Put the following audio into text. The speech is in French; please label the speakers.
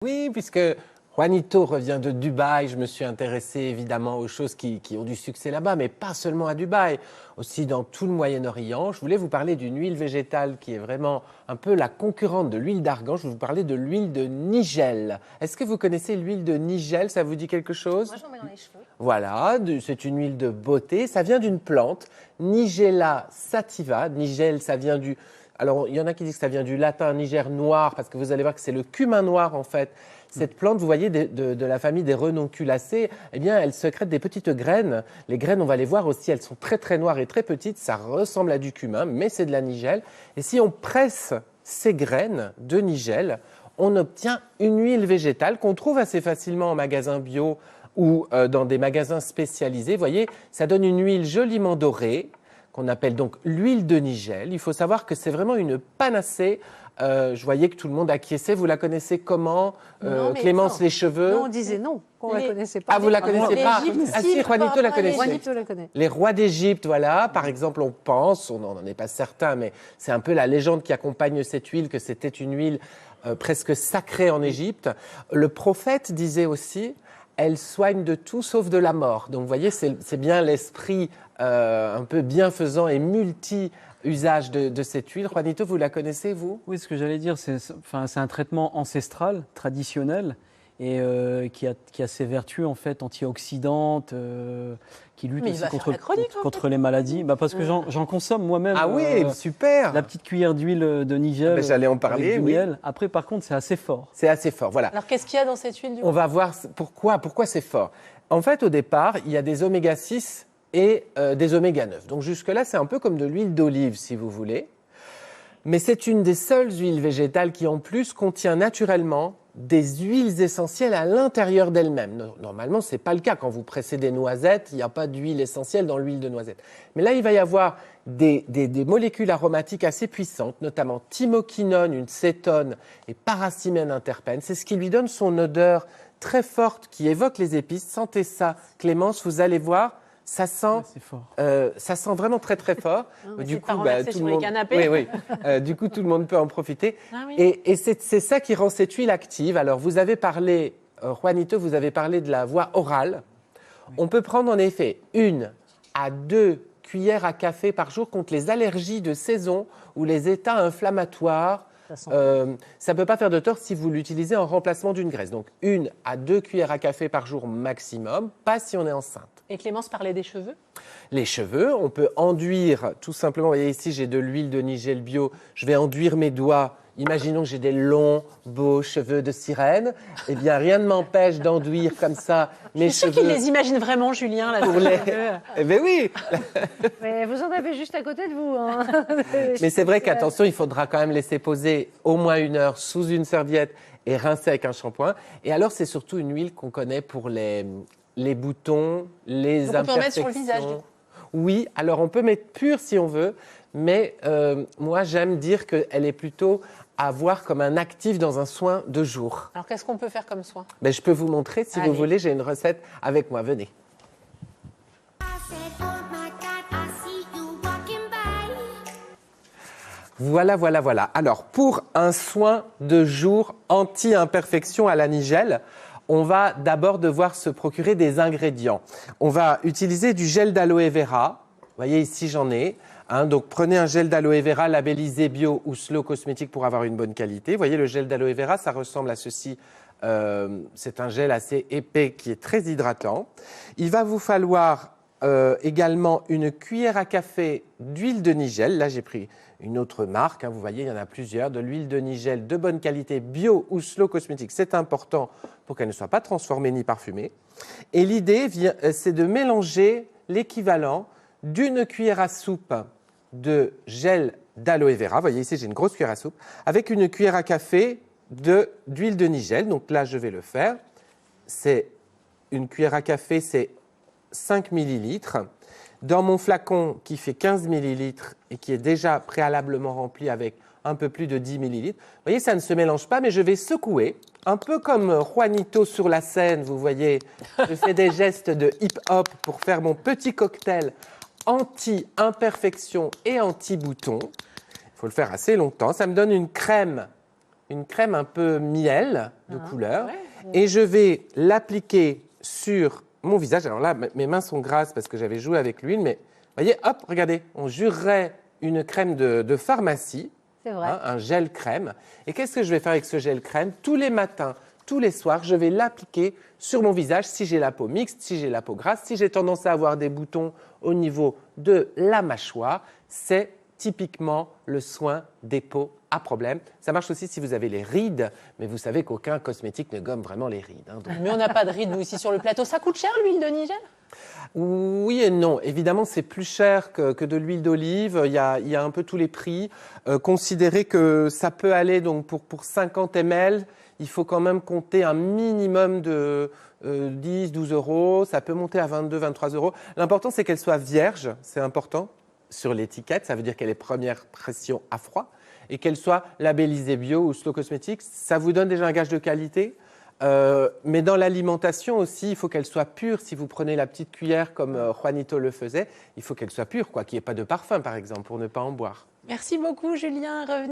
Speaker 1: Oui, puisque Juanito revient de Dubaï, je me suis intéressé évidemment aux choses qui ont du succès là-bas, mais pas seulement à Dubaï, aussi dans tout le Moyen-Orient. Je voulais vous parler d'une huile végétale qui est vraiment un peu la concurrente de l'huile d'argan. Je vais vous parler de l'huile de nigel. Est-ce que vous connaissez l'huile de nigel? Ça vous dit quelque chose?
Speaker 2: Moi, j'en mets dans les cheveux.
Speaker 1: Voilà, c'est une huile de beauté. Ça vient d'une plante, Nigella sativa. Nigel, ça vient du... Alors, il y en a qui disent que ça vient du latin niger noir, parce que vous allez voir que c'est le cumin noir, en fait. Cette plante, vous voyez, de la famille des renonculacées, eh bien, elle sécrète des petites graines. Les graines, on va les voir aussi, elles sont très, très noires et très petites. Ça ressemble à du cumin, mais c'est de la nigel. Et si on presse ces graines de nigel, on obtient une huile végétale qu'on trouve assez facilement en magasin bio ou dans des magasins spécialisés. Vous voyez, ça donne une huile joliment dorée, qu'on appelle donc l'huile de nigel. Il faut savoir que c'est vraiment une panacée. Je voyais que tout le monde acquiesçait. Vous la connaissez comment,
Speaker 2: Non, mais
Speaker 1: Clémence,
Speaker 2: non.
Speaker 1: les cheveux?
Speaker 3: Non, on disait non, qu'on ne la connaissait pas.
Speaker 1: Ah, vous la connaissez pas?
Speaker 2: l'Égypte,
Speaker 1: Ah
Speaker 2: si,
Speaker 1: si, Juanito la connaissait.
Speaker 3: Juanito la connaît.
Speaker 1: Les rois d'Égypte, voilà. Par exemple, on pense, on n'en est pas certain, mais c'est un peu la légende qui accompagne cette huile, que c'était une huile presque sacrée en Égypte. Le prophète disait aussi, elle soigne de tout sauf de la mort. Donc, vous voyez, c'est bien l'esprit un peu bienfaisant et multi-usage de cette huile. Juanito, vous la connaissez, vous?
Speaker 4: Oui, ce que j'allais dire, c'est un traitement ancestral, traditionnel, et qui a ses vertus en fait antioxydantes, qui lutte
Speaker 2: Mais il
Speaker 4: aussi
Speaker 2: va faire
Speaker 4: contre,
Speaker 2: la chronique, en
Speaker 4: contre les maladies. Bah, parce que j'en consomme moi-même.
Speaker 1: Ah oui, super.
Speaker 4: La petite cuillère d'huile de nigel.
Speaker 1: Ben, j'allais en parler,
Speaker 4: avec du
Speaker 1: oui.
Speaker 4: miel. Après, par contre, c'est assez fort.
Speaker 1: C'est assez fort, voilà.
Speaker 2: Alors, qu'est-ce qu'il y a dans cette huile du
Speaker 1: On va voir pourquoi c'est fort. En fait, au départ, il y a des oméga 6 et des oméga 9. Donc jusque-là, c'est un peu comme de l'huile d'olive, si vous voulez. Mais c'est une des seules huiles végétales qui, en plus, contient naturellement des huiles essentielles à l'intérieur d'elle-même. Normalement, ce n'est pas le cas. Quand vous pressez des noisettes, il n'y a pas d'huile essentielle dans l'huile de noisette. Mais là, il va y avoir des molécules aromatiques assez puissantes, notamment thymoquinone, une cétone, et paracimène interpène. C'est ce qui lui donne son odeur très forte qui évoque les épices. Sentez ça, Clémence, vous allez voir. Ça sent,
Speaker 4: Ouais, c'est fort.
Speaker 1: ça sent vraiment très très fort.
Speaker 2: c'est pas relaxé sur les canapés.
Speaker 1: Oui, oui. Du coup, tout le monde peut en profiter.
Speaker 2: Ah oui.
Speaker 1: Et c'est ça qui rend cette huile active. Alors, vous avez parlé, Juanito, vous avez parlé de la voie orale. Oui. On peut prendre en effet 1 à 2 cuillères à café par jour contre les allergies de saison ou les états inflammatoires. Ça ne peut pas faire de tort si vous l'utilisez en remplacement d'une graisse. Donc, 1 à 2 cuillères à café par jour maximum, pas si on est enceinte.
Speaker 2: Et Clémence parlait des cheveux.
Speaker 1: Les cheveux, on peut enduire tout simplement. Vous voyez ici, j'ai de l'huile de nigel bio. Je vais enduire mes doigts. Imaginons que j'ai des longs, beaux cheveux de sirène. Eh bien, rien ne m'empêche d'enduire comme ça mes
Speaker 2: Je suis
Speaker 1: cheveux.
Speaker 2: sûre qu'il les imagine vraiment, Julien. Là,
Speaker 1: Pour les... Eh bien oui.
Speaker 3: Mais vous en avez juste à côté de vous. Hein.
Speaker 1: Mais c'est vrai qu'attention, il faudra quand même laisser poser au moins 1 heure sous une serviette et rincer avec un shampoing. Et alors, c'est surtout une huile qu'on connaît pour les boutons, les
Speaker 2: Donc on peut en mettre
Speaker 1: imperfections.
Speaker 2: sur le visage, du coup.
Speaker 1: Oui, alors on peut mettre pur si on veut, mais moi j'aime dire qu'elle est plutôt à voir comme un actif dans un soin de jour.
Speaker 2: Alors, qu'est-ce qu'on peut faire comme soin?
Speaker 1: Ben, je peux vous montrer si
Speaker 2: Allez.
Speaker 1: vous voulez, j'ai une recette avec moi, venez. Voilà, voilà, voilà. Alors, pour un soin de jour anti-imperfection à la nigel, on va d'abord devoir se procurer des ingrédients. On va utiliser du gel d'aloe vera. Vous voyez, ici, j'en ai. Donc, prenez un gel d'aloe vera labellisé bio ou slow cosmétique pour avoir une bonne qualité. Vous voyez, le gel d'aloe vera, ça ressemble à ceci. C'est un gel assez épais qui est très hydratant. Il va vous falloir également une cuillère à café d'huile de nigel. Là, j'ai pris une autre marque. Vous voyez, il y en a plusieurs. De l'huile de nigel de bonne qualité, bio ou slow cosmétique. C'est important pour qu'elle ne soit pas transformée ni parfumée. Et l'idée, c'est de mélanger l'équivalent d'une cuillère à soupe de gel d'aloe vera. Vous voyez ici, j'ai une grosse cuillère à soupe. Avec une cuillère à café d'huile de nigel. Donc là, je vais le faire. C'est une cuillère à café, c'est 5 millilitres. Dans mon flacon qui fait 15 millilitres et qui est déjà préalablement rempli avec un peu plus de 10 millilitres, vous voyez, ça ne se mélange pas, mais je vais secouer, un peu comme Juanito sur la scène, vous voyez, je fais des gestes de hip-hop pour faire mon petit cocktail anti-imperfection et anti-bouton. Il faut le faire assez longtemps. Ça me donne une crème une crème un peu miel de couleur.
Speaker 2: ouais.
Speaker 1: Et je vais l'appliquer sur mon visage. Alors là, mes mains sont grasses parce que j'avais joué avec l'huile, mais vous voyez, hop, regardez, on jurerait une crème de pharmacie,
Speaker 3: C'est vrai.
Speaker 1: un gel crème. Et qu'est-ce que je vais faire avec ce gel crème? Tous les matins, tous les soirs, je vais l'appliquer sur mon visage si j'ai la peau mixte, si j'ai la peau grasse, si j'ai tendance à avoir des boutons au niveau de la mâchoire. C'est typiquement le soin des peaux à problème. Ça marche aussi si vous avez les rides, mais vous savez qu'aucun cosmétique ne gomme vraiment les rides. Donc,
Speaker 2: Mais on n'a pas de rides, nous, ici, sur le plateau. Ça coûte cher, l'huile de Nigel?
Speaker 1: oui et non. Évidemment, c'est plus cher que de l'huile d'olive. Il y a un peu tous les prix. Considérez que ça peut aller, donc pour 50 ml, il faut quand même compter un minimum de 10, 12 euros. Ça peut monter à 22, 23 euros. L'important, c'est qu'elle soit vierge. C'est important sur l'étiquette. Ça veut dire qu'elle est première pression à froid et qu'elle soit labellisée bio ou Slow Cosmetics. Ça vous donne déjà un gage de qualité. Mais dans l'alimentation aussi, il faut qu'elle soit pure. Si vous prenez la petite cuillère comme Juanito le faisait, il faut qu'elle soit pure, qu'il n'y ait pas de parfum, par exemple, pour ne pas en boire.
Speaker 2: Merci beaucoup, Julien. Revenez